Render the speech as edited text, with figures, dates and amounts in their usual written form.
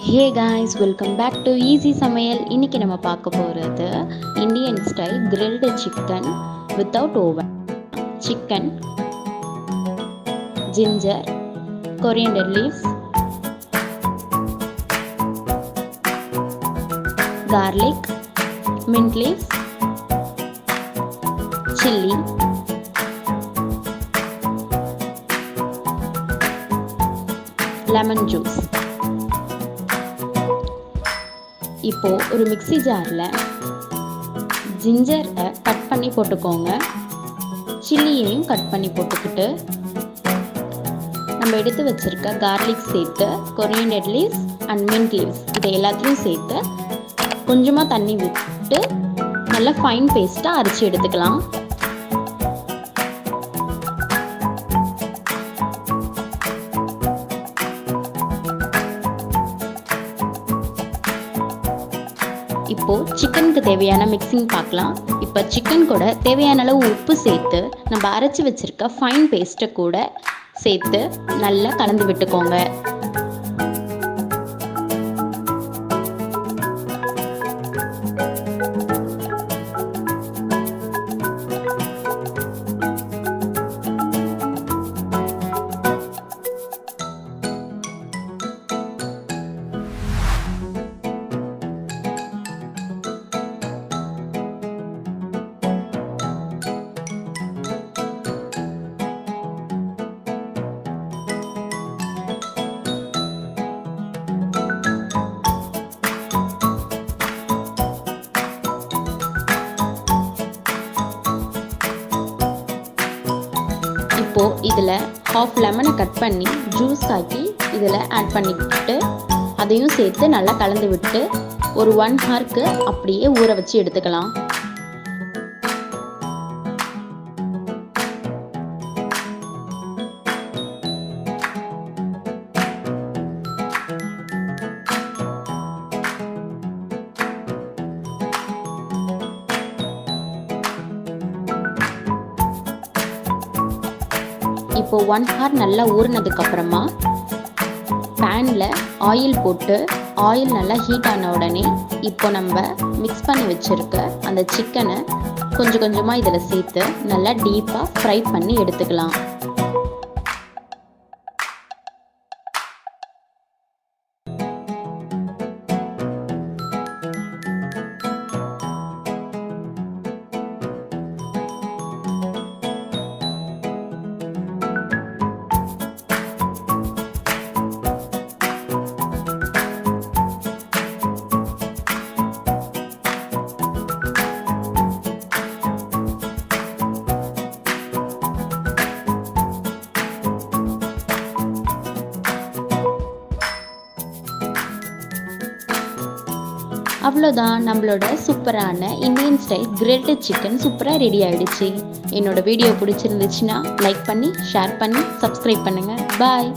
Hey guys, welcome back to Easy சமையல். இன்னைக்கு நம்ம பார்க்க போகிறது Indian style grilled chicken without oven. Chicken, ginger, coriander leaves, garlic, mint leaves, chili, lemon juice. இப்போ ஒரு mixie ஜாரில் ஜிஞ்சரை கட் பண்ணி போட்டுக்கோங்க. சில்லியையும் கட் பண்ணி போட்டுக்கிட்டு நம்ம எடுத்து வச்சிருக்க கார்லிக் சேர்த்து, coriander leaves and mint leaves இதை எல்லாத்தையும் சேர்த்து கொஞ்சமாக தண்ணி விட்டு நல்லா ஃபைன் பேஸ்ட்டாக அரைச்சி எடுத்துக்கலாம். இப்போ சிக்கனுக்கு தேவையான மிக்சிங் பார்க்கலாம். இப்போ சிக்கன் கூட தேவையான அளவு உப்பு சேர்த்து நம்ம அரைச்சி வச்சிருக்க ஃபைன் பேஸ்ட்டை கூட சேர்த்து நல்லா கலந்து விட்டுக்கோங்க. இப்போது இதில் ஹாஃப் லெமனை கட் பண்ணி ஜூஸ் ஆக்கி இதில் ஆட் பண்ணிக்கிட்டு அதையும் சேர்த்து நல்லா கலந்து விட்டு ஒரு 1 ஹவருக்கு அப்படியே ஊற வச்சு எடுத்துக்கலாம். இப்போ 1 ஹவர் நல்லா ஊறினதுக்கப்புறமா பேனில் ஆயில் போட்டு ஆயில் நல்லா ஹீட் ஆன உடனே இப்போ நம்ம மிக்ஸ் பண்ணி வச்சுருக்க அந்த சிக்கனை கொஞ்சம் கொஞ்சமாக இதில் சேர்த்து நல்லா டீப்பாக ஃப்ரை பண்ணி எடுத்துக்கலாம். அவ்வளோதான், நம்மளோட சூப்பரான இந்தியன் ஸ்டைல் கிரில்டு சிக்கன் சூப்பராக ரெடி ஆகிடுச்சு. என்னோட வீடியோ பிடிச்சிருந்துச்சுன்னா லைக் பண்ணி, ஷேர் பண்ணி, சப்ஸ்கிரைப் பண்ணுங்கள். பாய்.